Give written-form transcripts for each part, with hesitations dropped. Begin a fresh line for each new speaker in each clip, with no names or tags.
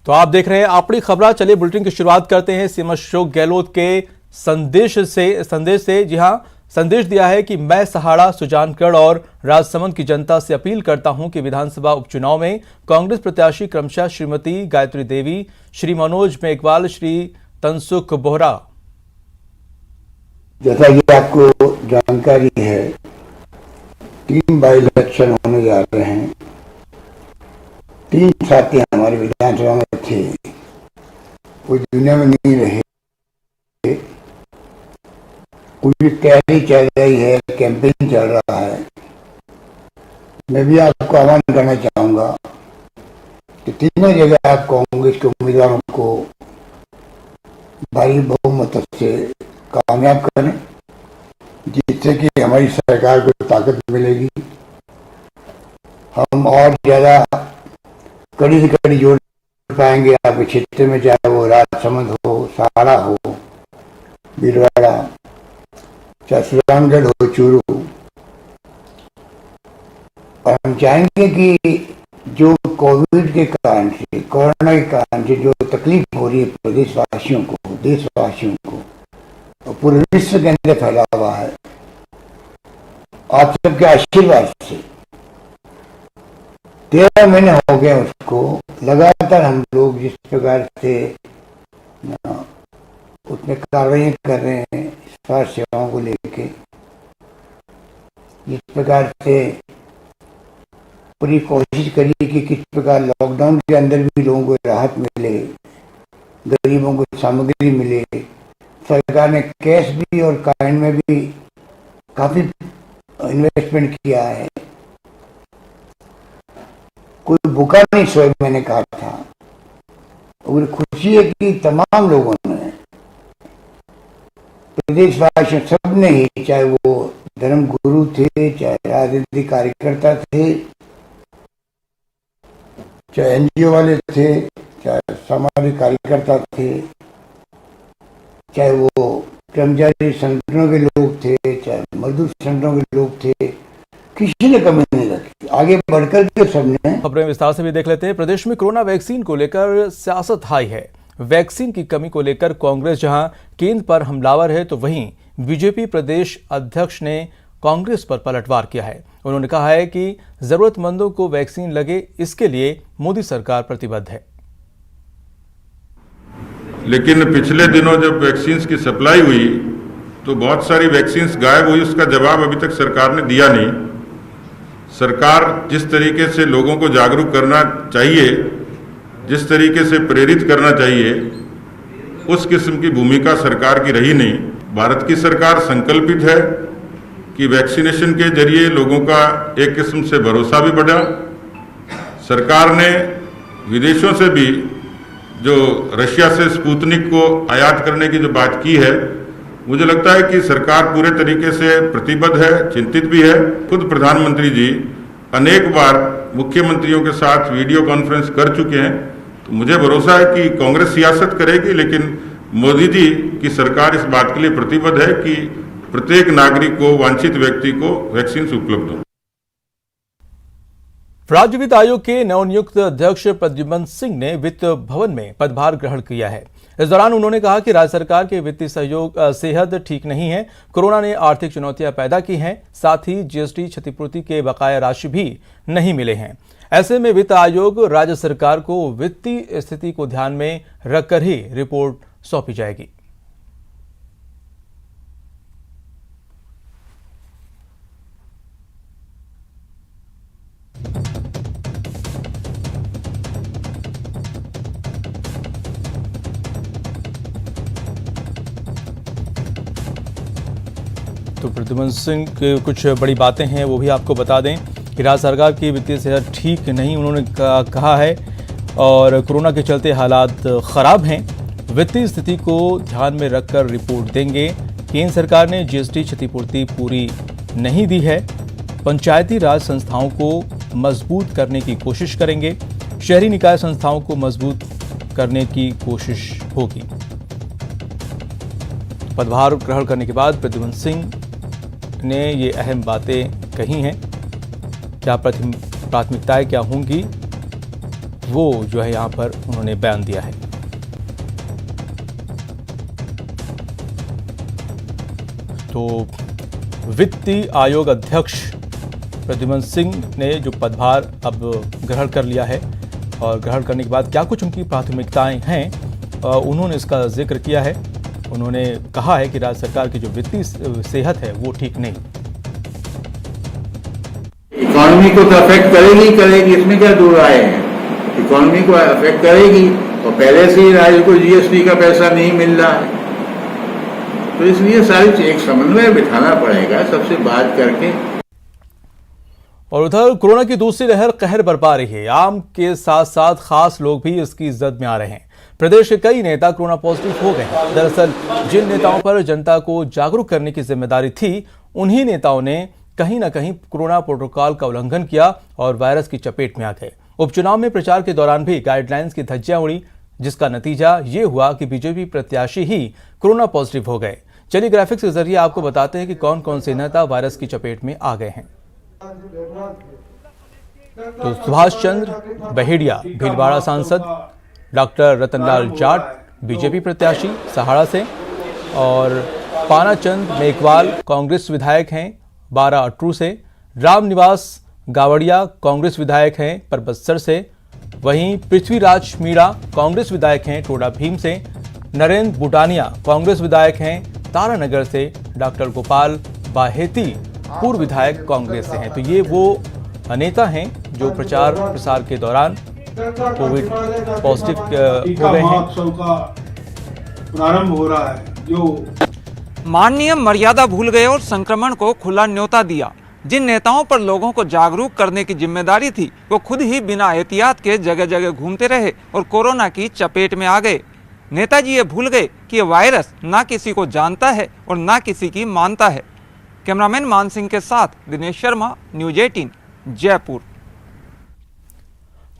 तो आप देख रहे हैं अपनी खबर। चलिए बुलेटिन की शुरुआत करते हैं सीएम अशोक गहलोत के संदेश से। जी हां, संदेश दिया है कि मैं सहाड़ा, सुजानगढ़ और राजसमंद की जनता से अपील करता हूं कि विधानसभा उपचुनाव में कांग्रेस प्रत्याशी क्रमशः श्रीमती गायत्री देवी, श्री मनोज मेघवाल, श्री तनसुख बोहरा।
जैसा कि आपको जानकारी है, 3 बाई इलेक्शन होने जा रहे हैं। 3 साथी हमारे विधानसभा में थे, वो दुनिया में नहीं रहे। पूरी तैयारी चल रही है, कैंपेन चल रहा है। मैं भी आपको आह्वान करना चाहूंगा कि तीनों जगह आप कांग्रेस के उम्मीदवारों को भारी बहुमत से कामयाब करें, जिससे कि हमारी सरकार को ताकत मिलेगी। हम और ज्यादा कड़ी से कड़ी जोड़ पाएंगे आपके क्षेत्र में, चाहे वो राजसमंद हो, सहाड़ा हो, भीलवाड़ा, चाहे सुजानगढ़ हो, चूरू हो। और हम चाहेंगे कि जो कोविड के कारण से, कोरोना के कारण से जो तकलीफ हो रही है प्रदेशवासियों को, देशवासियों को, और पूरे विश्व के अंदर फैला हुआ है, आप सबके आशीर्वाद से 13 महीने हो गए उसको लगातार हम लोग जिस प्रकार से उसमें कार्रवाई कर रहे हैं, स्वास्थ्य सेवाओं को लेके, जिस प्रकार से पूरी कोशिश करी कि किस प्रकार लॉकडाउन के अंदर भी लोगों को राहत मिले, गरीबों को सामग्री मिले। सरकार ने कैश भी और काइन में भी काफी इन्वेस्टमेंट किया है। कोई भूखा नहीं सोए, मैंने कहा था। और खुशी है कि तमाम लोगों ने, प्रदेशवासी सबने ही, चाहे वो धर्म गुरु थे, चाहे राजनीतिक कार्यकर्ता थे, चाहे एनजीओ वाले थे, चाहे सामाजिक कार्यकर्ता थे, चाहे वो कर्मचारी संगठनों के लोग थे, चाहे मजदूर संगठनों के लोग थे, किसी ने कमी नहीं रखी। आगे बढ़कर के सबने।
खबरें विस्तार से भी देख लेते हैं। प्रदेश में कोरोना वैक्सीन को लेकर सियासत हाई है। वैक्सीन की कमी को लेकर कांग्रेस जहां केंद्र पर हमलावर है, तो वहीं बीजेपी प्रदेश अध्यक्ष ने कांग्रेस पर पलटवार किया है। उन्होंने कहा है कि जरूरतमंदों को वैक्सीन लगे, इसके लिए मोदी सरकार प्रतिबद्ध है।
लेकिन पिछले दिनों जब वैक्सीन की सप्लाई हुई तो बहुत सारी वैक्सीन गायब हुई। उसका जवाब अभी तक सरकार ने दिया नहीं। सरकार जिस तरीके से लोगों को जागरूक करना चाहिए, जिस तरीके से प्रेरित करना चाहिए, उस किस्म की भूमिका सरकार की रही नहीं। भारत की सरकार संकल्पित है कि वैक्सीनेशन के जरिए लोगों का एक किस्म से भरोसा भी बढ़ा। सरकार ने विदेशों से भी जो रशिया से स्पुतनिक को आयात करने की जो बात की है, मुझे लगता है कि सरकार पूरे तरीके से प्रतिबद्ध है, चिंतित भी है। खुद प्रधानमंत्री जी अनेक बार मुख्यमंत्रियों के साथ वीडियो कॉन्फ्रेंस कर चुके हैं। तो मुझे भरोसा है कि कांग्रेस सियासत करेगी, लेकिन मोदी जी की सरकार इस बात के लिए प्रतिबद्ध है कि प्रत्येक नागरिक को, वांछित व्यक्ति को वैक्सीन उपलब्ध हो।
राज्य वित्त आयोग के नवनियुक्त अध्यक्ष प्रद्युम्न सिंह ने वित्त भवन में पदभार ग्रहण किया है। इस दौरान उन्होंने कहा कि राज्य सरकार के वित्तीय सहयोग सेहत ठीक नहीं है। कोरोना ने आर्थिक चुनौतियां पैदा की हैं, साथ ही जीएसटी क्षतिपूर्ति के बकाया राशि भी नहीं मिले हैं। ऐसे में वित्त आयोग राज्य सरकार को वित्तीय स्थिति को ध्यान में रखकर ही रिपोर्ट सौंपी जाएगी। तो प्रद्युम्न सिंह की कुछ बड़ी बातें हैं, वो भी आपको बता दें कि राज्य सरकार की वित्तीय सेहत ठीक नहीं, उन्होंने कहा है, और कोरोना के चलते हालात खराब हैं। वित्तीय स्थिति को ध्यान में रखकर रिपोर्ट देंगे। केंद्र सरकार ने जीएसटी क्षतिपूर्ति पूरी नहीं दी है। पंचायती राज संस्थाओं को मजबूत करने की कोशिश करेंगे। शहरी निकाय संस्थाओं को मजबूत करने की कोशिश होगी। पदभार ग्रहण करने के बाद प्रद्युम्न सिंह ने ये अहम बातें कही हैं। क्या प्राथमिकताएं क्या होंगी, वो जो है यहाँ पर उन्होंने बयान दिया है। तो वित्तीय आयोग अध्यक्ष प्रद्युम्न सिंह ने जो पदभार अब ग्रहण कर लिया है और ग्रहण करने के बाद क्या कुछ उनकी प्राथमिकताएं हैं, उन्होंने इसका जिक्र किया है। उन्होंने कहा है कि राज्य सरकार की जो वित्तीय सेहत है वो ठीक नहीं।
इकोनॉमी को तो अफेक्ट करेगी, इसमें क्या दूर आए हैं। इकोनॉमी को अफेक्ट करेगी और पहले से ही राज्य को जीएसटी का पैसा नहीं मिल रहा है, तो इसलिए सारी एक समन्वय बिठाना पड़ेगा सबसे बात करके।
और उधर कोरोना की दूसरी लहर कहर बरपा रही है। आम के साथ साथ खास लोग भी इसकी जद में आ रहे हैं। प्रदेश के कई नेता कोरोना पॉजिटिव हो गए हैं। दरअसल जिन नेताओं पर जनता को जागरूक करने की जिम्मेदारी थी, उन्हीं नेताओं ने कहीं न कहीं कोरोना प्रोटोकॉल का उल्लंघन किया और वायरस की चपेट में आ गए। उपचुनाव में प्रचार के दौरान भी गाइडलाइंस की धज्जियां उड़ी, जिसका नतीजा ये हुआ कि बीजेपी प्रत्याशी ही कोरोना पॉजिटिव हो गए। चलिए ग्राफिक्स के जरिए आपको बताते हैं कि कौन कौन से नेता वायरस की चपेट में आ गए हैं। तो सुभाष चंद्र बहेड़िया भीलवाड़ा सांसद, डॉक्टर रतनलाल जाट बीजेपी प्रत्याशी सहाड़ा से, और पानाचंद मेघवाल कांग्रेस विधायक हैं बारा अटरू से, रामनिवास गावड़िया कांग्रेस विधायक हैं परबत्सर से, वहीं पृथ्वीराज मीणा कांग्रेस विधायक हैं टोडा भीम से, नरेंद्र बुटानिया कांग्रेस विधायक हैं तारानगर से, डॉक्टर गोपाल बाहेती पूर्व विधायक कांग्रेस से हैं। तो ये वो नेता हैं जो प्रचार प्रसार के दौरान कोविड पॉजिटिव हो गए हैं।
प्रारंभ हो रहा है जो
माननीय मर्यादा भूल गए और संक्रमण को खुला न्योता दिया। जिन नेताओं पर लोगों को जागरूक करने की जिम्मेदारी थी, वो खुद ही बिना एहतियात के जगह जगह घूमते रहे और कोरोना की चपेट में आ गए। नेताजी ये भूल गए कि ये वायरस ना किसी को जानता है और ना किसी की मानता है। कैमरामैन मान सिंह के साथ दिनेश शर्मा, न्यूज 18 जयपुर।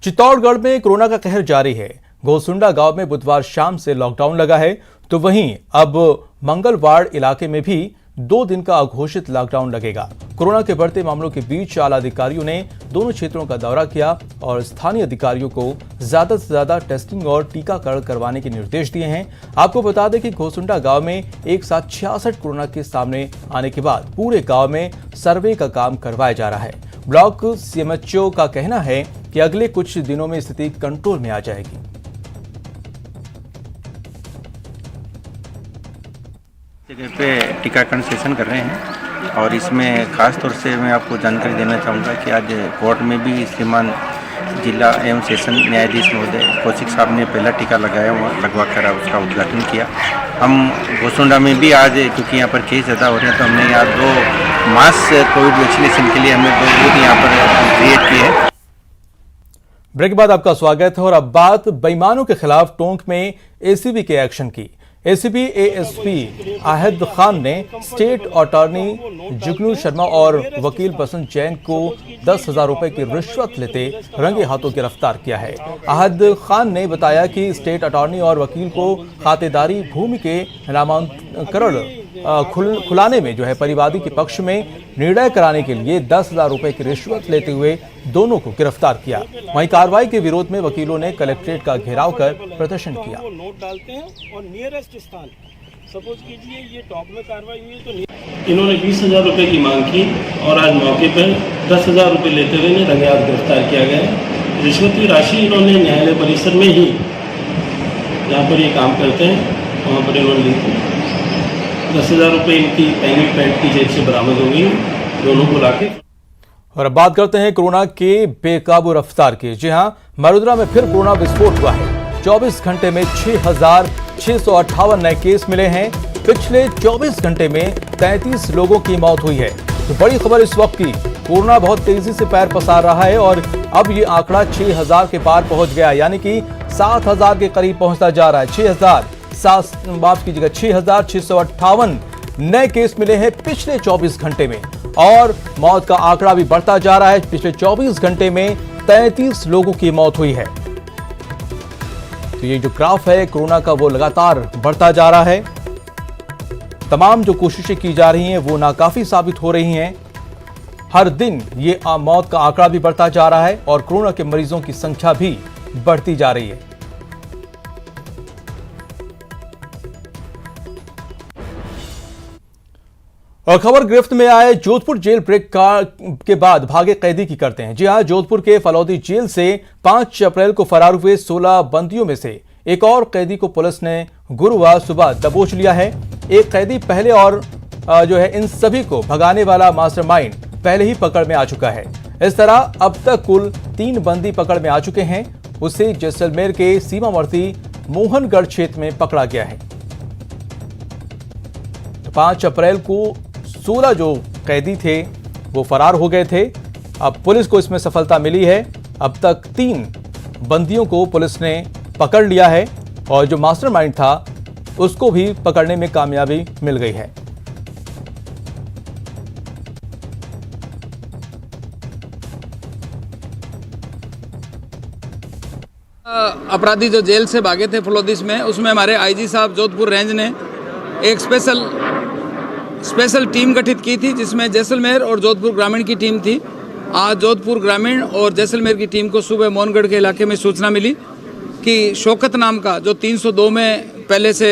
चित्तौड़गढ़ में कोरोना का कहर जारी है। घोसुंडा गांव में बुधवार शाम से लॉकडाउन लगा है, तो वहीं अब मंगलवाड़ इलाके में भी 2 दिन का अघोषित लॉकडाउन लगेगा। कोरोना के बढ़ते मामलों के बीच आला अधिकारियों ने दोनों क्षेत्रों का दौरा किया और स्थानीय अधिकारियों को ज्यादा से ज्यादा टेस्टिंग और टीकाकरण करवाने के निर्देश दिए हैं। आपको बता दें कि घोसुंडा गांव में एक साथ 66 कोरोना के सामने आने के बाद पूरे गांव में सर्वे का काम करवाया जा रहा है। ब्लॉक सीएमएचओ का कहना है कि अगले कुछ दिनों में स्थिति कंट्रोल में आ जाएगी।
जगह पे टीकाकरण सेशन कर रहे हैं और इसमें खास तौर से मैं आपको जानकारी देना चाहूँगा कि आज कोर्ट में भी श्रीमान जिला एवं सेशन न्यायाधीश महोदय कौशिक साहब ने पहला टीका लगवा कर उसका उद्घाटन किया। हम घोसुंडा में भी आज, क्योंकि यहाँ पर केस ज़्यादा हो रहे हैं, तो हमने यहाँ 2 मास कोविड वैक्सीनेशन के लिए हमने 2 बूथ यहाँ पर क्रिएट किए हैं।
ब्रेक के बाद आपका स्वागत है और अब बात बेईमानों के खिलाफ टोंक में एसीबी के एक्शन की। एसीपी एएसपी आहद खान ने स्टेट अटॉर्नी जुगनू शर्मा और वकील बसंत जैन को 10,000 रुपए की रिश्वत लेते रंगे हाथों गिरफ्तार किया है। आहद खान ने बताया कि स्टेट अटॉर्नी और वकील को खातेदारी भूमि के नामांतरण खुलाने में जो है परिवादी के पक्ष में निर्णय कराने के लिए 10,000 रुपए की रिश्वत लेते हुए दोनों को गिरफ्तार किया। वहीं कार्रवाई के विरोध में वकीलों ने कलेक्ट्रेट का घेराव कर प्रदर्शन किया।
नोट डालते हैं और नियरेस्ट स्थान, सपोज कीजिए ये टॉप में कार्रवाई हुई तो इन्होंने 20,000 रुपए की मांग की और आज मौके पर 10,000 रुपए लेते हुए इन्हें रंगे हाथ गिरफ्तार किया गया। रिश्वत की राशि इन्होंने न्यायालय परिसर में ही जहाँ पर ये काम करते हैं वहाँ पर इन्होंने ली थी। 10,000 रुपए इनकी पैंट की जेब से बरामद हो गई, दोनों को लाके।
और अब बात करते हैं कोरोना के बेकाबू रफ्तार की। जी हां, मरुद्रा में फिर कोरोना विस्फोट हुआ है। 24 घंटे में 6,658 नए केस मिले हैं। पिछले 24 घंटे में 33 लोगों की मौत हुई है। तो बड़ी खबर इस वक्त की, कोरोना बहुत तेजी से पैर पसार रहा है और अब ये आंकड़ा 6,000 के पार पहुंच गया, यानी कि 7,000 के करीब पहुंचता जा रहा है। 6,658 नए केस मिले हैं पिछले 24 घंटे में और मौत का आंकड़ा भी बढ़ता जा रहा है। पिछले 24 घंटे में 33 लोगों की मौत हुई है। तो ये जो ग्राफ है कोरोना का वो लगातार बढ़ता जा रहा है। तमाम जो कोशिशें की जा रही हैं वो नाकाफी साबित हो रही हैं। हर दिन ये मौत का आंकड़ा भी बढ़ता जा रहा है और कोरोना के मरीजों की संख्या भी बढ़ती जा रही है। और खबर गिरफ्त में आए जोधपुर जेल ब्रेक के बाद भागे कैदी की करते हैं। जी हां, जोधपुर के फलौदी जेल से 5 अप्रैल को फरार हुए 16 बंदियों में से एक और कैदी को पुलिस ने गुरुवार सुबह दबोच लिया है। एक कैदी पहले और इन सभी को भगाने वाला मास्टरमाइंड पहले ही पकड़ में आ चुका है। इस तरह अब तक कुल 3 बंदी पकड़ में आ चुके हैं। उसे जैसलमेर के सीमावर्ती मोहनगढ़ क्षेत्र में पकड़ा गया है। 5 अप्रैल को 16 जो कैदी थे वो फरार हो गए थे। अब पुलिस को इसमें सफलता मिली है। अब तक 3 बंदियों को पुलिस ने पकड़ लिया है और जो मास्टरमाइंड था उसको भी पकड़ने में कामयाबी मिल गई है।
अपराधी जो जेल से भागे थे फलोदिस में, उसमें हमारे आईजी साहब जोधपुर रेंज ने एक स्पेशल टीम गठित की थी, जिसमें जैसलमेर और जोधपुर ग्रामीण की टीम थी। आज जोधपुर ग्रामीण और जैसलमेर की टीम को सुबह मोहनगढ़ के इलाके में सूचना मिली कि शौकत नाम का जो 302 में पहले से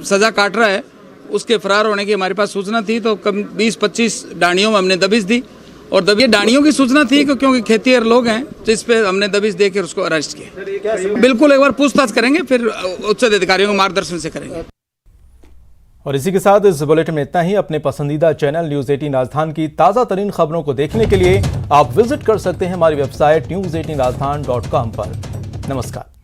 सज़ा काट रहा है, उसके फरार होने की हमारे पास सूचना थी। तो कम 20-25 डांडियों में हमने दबिश दी और डांडियों की सूचना थी क्योंकि खेतीहर लोग हैं, जिस पे हमने दबिश देकर उसको अरेस्ट किया। बिल्कुल एक बार पूछताछ करेंगे, फिर उच्च अधिकारियों के मार्गदर्शन से करेंगे।
और इसी के साथ इस बुलेटिन में इतना ही। अपने पसंदीदा चैनल न्यूज़ 18 राजस्थान की ताज़ा तरीन खबरों को देखने के लिए आप विजिट कर सकते हैं हमारी वेबसाइट news18rajasthan.com पर। नमस्कार।